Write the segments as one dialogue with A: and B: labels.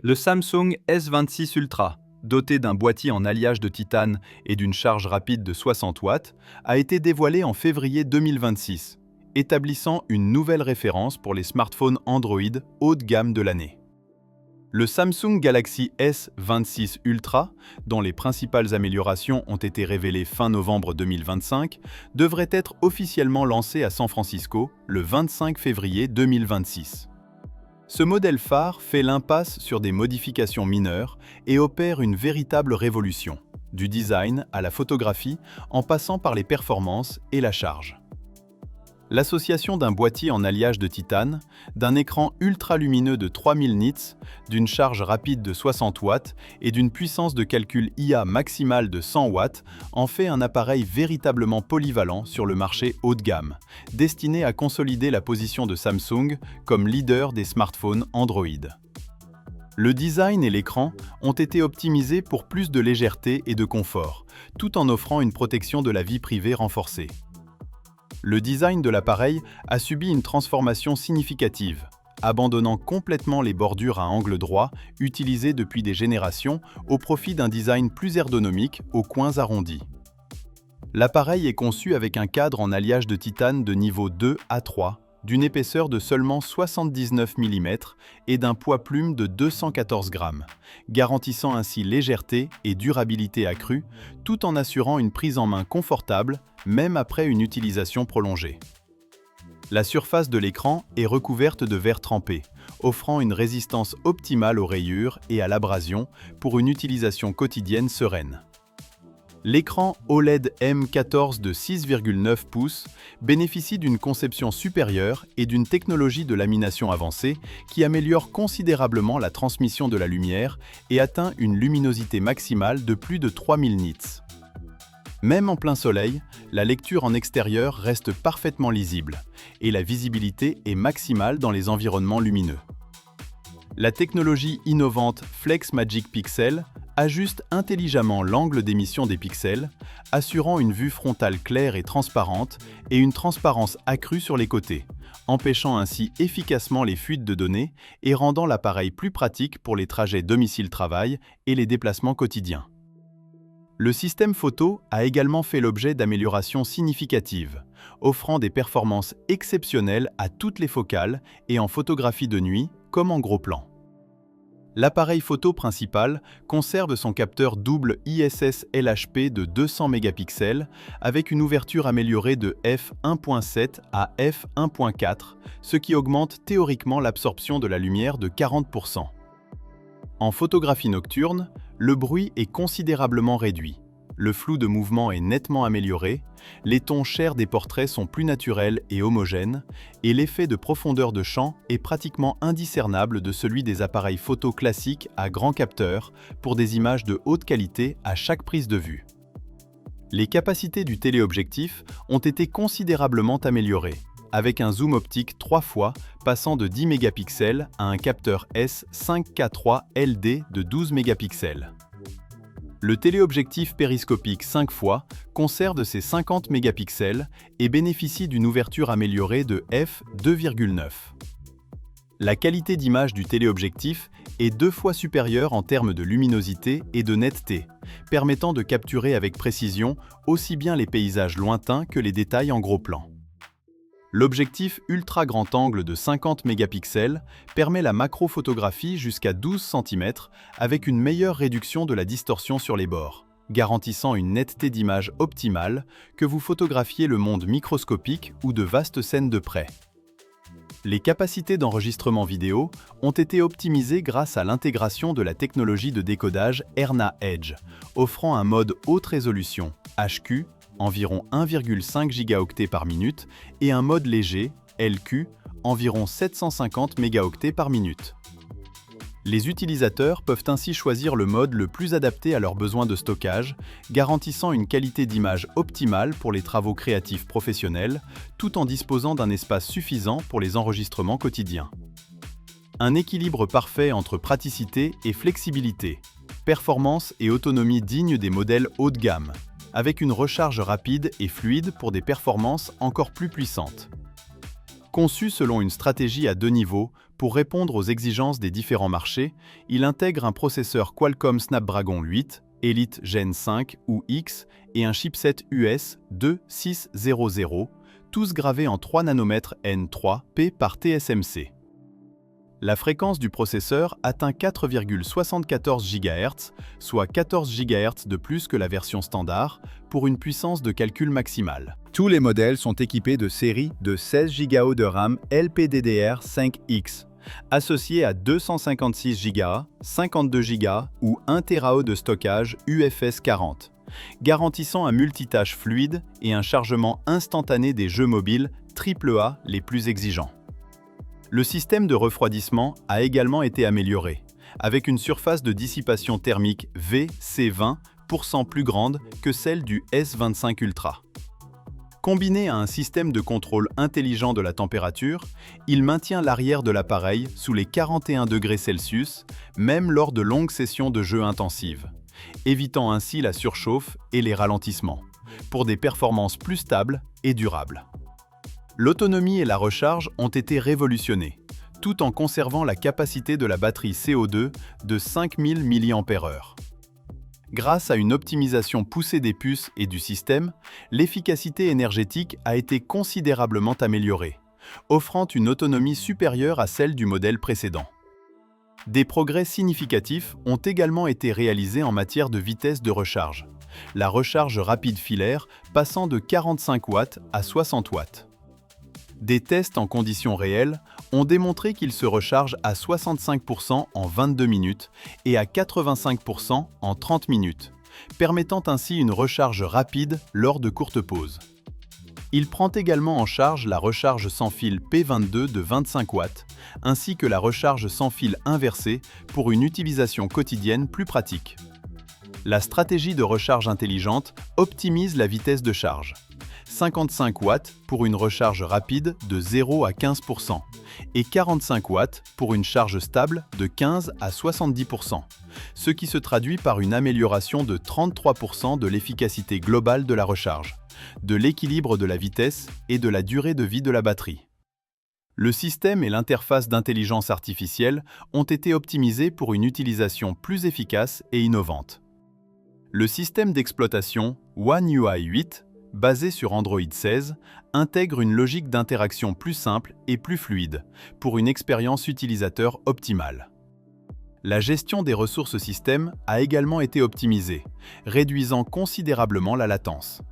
A: Le Samsung S26 Ultra, doté d'un boîtier en alliage de titane et d'une charge rapide de 60 watts, a été dévoilé en février 2026, établissant une nouvelle référence pour les smartphones Android haut de gamme de l'année. Le Samsung Galaxy S26 Ultra, dont les principales améliorations ont été révélées fin novembre 2025, devrait être officiellement lancé à San Francisco le 25 février 2026. Ce modèle phare fait l'impasse sur des modifications mineures et opère une véritable révolution, du design à la photographie en passant par les performances et la charge. L'association d'un boîtier en alliage de titane, d'un écran ultra-lumineux de 3000 nits, d'une charge rapide de 60 watts et d'une puissance de calcul IA maximale de 100 watts en fait un appareil véritablement polyvalent sur le marché haut de gamme, destiné à consolider la position de Samsung comme leader des smartphones Android. Le design et l'écran ont été optimisés pour plus de légèreté et de confort, tout en offrant une protection de la vie privée renforcée. Le design de l'appareil a subi une transformation significative, abandonnant complètement les bordures à angle droit utilisées depuis des générations au profit d'un design plus ergonomique aux coins arrondis. L'appareil est conçu avec un cadre en alliage de titane de niveau 2 à 3, d'une épaisseur de seulement 79 mm et d'un poids plume de 214 grammes, garantissant ainsi légèreté et durabilité accrue, tout en assurant une prise en main confortable, même après une utilisation prolongée. La surface de l'écran est recouverte de verre trempé, offrant une résistance optimale aux rayures et à l'abrasion pour une utilisation quotidienne sereine. L'écran OLED M14 de 6,9 pouces bénéficie d'une conception supérieure et d'une technologie de lamination avancée qui améliore considérablement la transmission de la lumière et atteint une luminosité maximale de plus de 3000 nits. Même en plein soleil, la lecture en extérieur reste parfaitement lisible et la visibilité est maximale dans les environnements lumineux. La technologie innovante Flex Magic Pixel ajuste intelligemment l'angle d'émission des pixels, assurant une vue frontale claire et transparente et une transparence accrue sur les côtés, empêchant ainsi efficacement les fuites de données et rendant l'appareil plus pratique pour les trajets domicile-travail et les déplacements quotidiens. Le système photo a également fait l'objet d'améliorations significatives, offrant des performances exceptionnelles à toutes les focales et en photographie de nuit comme en gros plan. L'appareil photo principal conserve son capteur double ISS LHP de 200 mégapixels avec une ouverture améliorée de f1.7 à f1.4, ce qui augmente théoriquement l'absorption de la lumière de 40%. En photographie nocturne, le bruit est considérablement réduit. Le flou de mouvement est nettement amélioré, les tons chers des portraits sont plus naturels et homogènes, et l'effet de profondeur de champ est pratiquement indiscernable de celui des appareils photo classiques à grand capteur pour des images de haute qualité à chaque prise de vue. Les capacités du téléobjectif ont été considérablement améliorées, avec un zoom optique 3 fois passant de 10 mégapixels à un capteur S5K3 LD de 12 mégapixels. Le téléobjectif périscopique 5 fois conserve ses 50 mégapixels et bénéficie d'une ouverture améliorée de f2,9. La qualité d'image du téléobjectif est 2 fois supérieure en termes de luminosité et de netteté, permettant de capturer avec précision aussi bien les paysages lointains que les détails en gros plan. L'objectif ultra grand angle de 50 mégapixels permet la macrophotographie jusqu'à 12 cm avec une meilleure réduction de la distorsion sur les bords, garantissant une netteté d'image optimale que vous photographiez le monde microscopique ou de vastes scènes de près. Les capacités d'enregistrement vidéo ont été optimisées grâce à l'intégration de la technologie de décodage ERNA Edge, offrant un mode haute résolution, HQ, environ 1,5 gigaoctets par minute, et un mode léger, LQ, environ 750 mégaoctets par minute. Les utilisateurs peuvent ainsi choisir le mode le plus adapté à leurs besoins de stockage, garantissant une qualité d'image optimale pour les travaux créatifs professionnels, tout en disposant d'un espace suffisant pour les enregistrements quotidiens. Un équilibre parfait entre praticité et flexibilité, performance et autonomie dignes des modèles haut de gamme, avec une recharge rapide et fluide pour des performances encore plus puissantes. Conçu selon une stratégie à 2 niveaux Pour répondre aux exigences des différents marchés, il intègre un processeur Qualcomm Snapdragon 8, Elite Gen 5 ou X et un chipset US 2600, tous gravés en 3 nanomètres N3P par TSMC. La fréquence du processeur atteint 4,74 GHz, soit 14 GHz de plus que la version standard, pour une puissance de calcul maximale. Tous les modèles sont équipés de séries de 16 Go de RAM LPDDR5X, associés à 256 Go, 52 Go ou 1 TB de stockage UFS 40, garantissant un multitâche fluide et un chargement instantané des jeux mobiles AAA les plus exigeants. Le système de refroidissement a également été amélioré, avec une surface de dissipation thermique VC20% plus grande que celle du S25 Ultra. Combiné à un système de contrôle intelligent de la température, il maintient l'arrière de l'appareil sous les 41 degrés Celsius, même lors de longues sessions de jeu intensives, évitant ainsi la surchauffe et les ralentissements, pour des performances plus stables et durables. L'autonomie et la recharge ont été révolutionnées, tout en conservant la capacité de la batterie CO2 de 5000 mAh. Grâce à une optimisation poussée des puces et du système, l'efficacité énergétique a été considérablement améliorée, offrant une autonomie supérieure à celle du modèle précédent. Des progrès significatifs ont également été réalisés en matière de vitesse de recharge, la recharge rapide filaire passant de 45 watts à 60 watts. Des tests en conditions réelles ont démontré qu'il se recharge à 65% en 22 minutes et à 85% en 30 minutes, permettant ainsi une recharge rapide lors de courtes pauses. Il prend également en charge la recharge sans fil P22 de 25 watts, ainsi que la recharge sans fil inversée pour une utilisation quotidienne plus pratique. La stratégie de recharge intelligente optimise la vitesse de charge. 55 watts pour une recharge rapide de 0 à 15% et 45 watts pour une charge stable de 15 à 70%, ce qui se traduit par une amélioration de 33% de l'efficacité globale de la recharge, de l'équilibre de la vitesse et de la durée de vie de la batterie. Le système et l'interface d'intelligence artificielle ont été optimisés pour une utilisation plus efficace et innovante. Le système d'exploitation One UI 8, basé sur Android 16, intègre une logique d'interaction plus simple et plus fluide, pour une expérience utilisateur optimale. La gestion des ressources système a également été optimisée, réduisant considérablement la latence.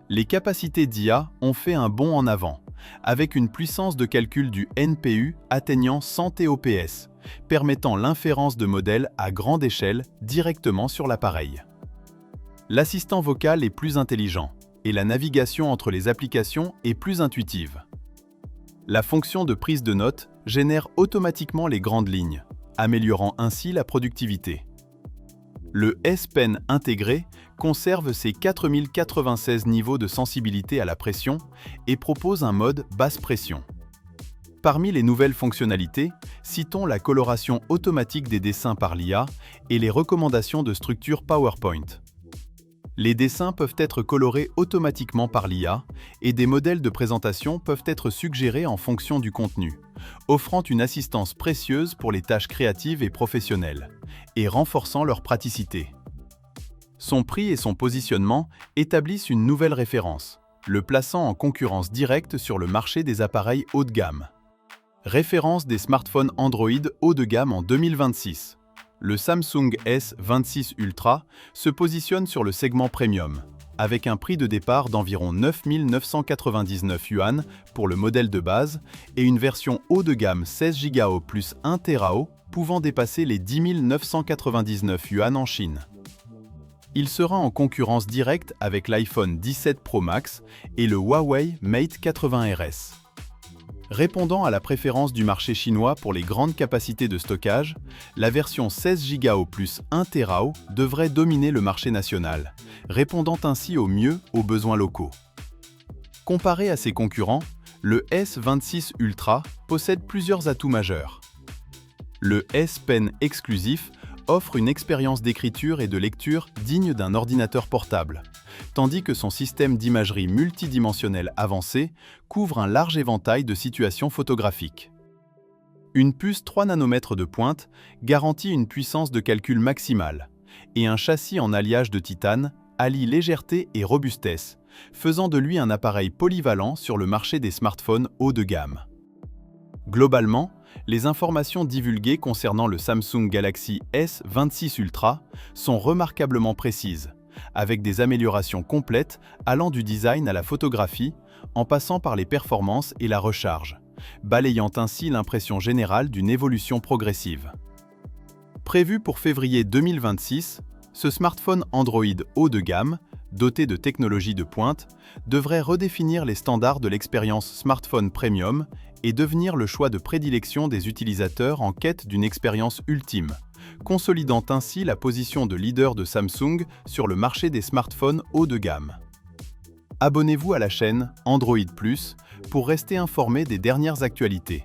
A: Les capacités d'IA ont fait un bond en avant, avec une puissance de calcul du NPU atteignant 100 TOPS, permettant l'inférence de modèles à grande échelle directement sur l'appareil. L'assistant vocal est plus intelligent, et la navigation entre les applications est plus intuitive. La fonction de prise de notes génère automatiquement les grandes lignes, améliorant ainsi la productivité. Le S Pen intégré conserve ses 4096 niveaux de sensibilité à la pression et propose un mode basse pression. Parmi les nouvelles fonctionnalités, citons la coloration automatique des dessins par l'IA et les recommandations de structure PowerPoint. Les dessins peuvent être colorés automatiquement par l'IA et des modèles de présentation peuvent être suggérés en fonction du contenu, offrant une assistance précieuse pour les tâches créatives et professionnelles, et renforçant leur praticité. Son prix et son positionnement établissent une nouvelle référence, le plaçant en concurrence directe sur le marché des appareils haut de gamme. Référence des smartphones Android haut de gamme en 2026. Le Samsung S26 Ultra se positionne sur le segment premium, avec un prix de départ d'environ 9 999 yuan pour le modèle de base et une version haut de gamme 16 Go plus 1 TRAO pouvant dépasser les 10 999 yuan en Chine. Il sera en concurrence directe avec l'iPhone 17 Pro Max et le Huawei Mate 80 RS. Répondant à la préférence du marché chinois pour les grandes capacités de stockage, la version 16 Go plus 1 TRAO devrait dominer le marché national, répondant ainsi au mieux aux besoins locaux. Comparé à ses concurrents, le S26 Ultra possède plusieurs atouts majeurs. Le S Pen exclusif offre une expérience d'écriture et de lecture digne d'un ordinateur portable, tandis que son système d'imagerie multidimensionnelle avancé couvre un large éventail de situations photographiques. Une puce 3 nanomètres de pointe garantit une puissance de calcul maximale, et un châssis en alliage de titane allie légèreté et robustesse, faisant de lui un appareil polyvalent sur le marché des smartphones haut de gamme. Globalement, les informations divulguées concernant le Samsung Galaxy S26 Ultra sont remarquablement précises, avec des améliorations complètes allant du design à la photographie, en passant par les performances et la recharge, balayant ainsi l'impression générale d'une évolution progressive. Prévu pour février 2026, ce smartphone Android haut de gamme, doté de technologies de pointe, devrait redéfinir les standards de l'expérience smartphone premium et devenir le choix de prédilection des utilisateurs en quête d'une expérience ultime, consolidant ainsi la position de leader de Samsung sur le marché des smartphones haut de gamme. Abonnez-vous à la chaîne Android Plus pour rester informé des dernières actualités.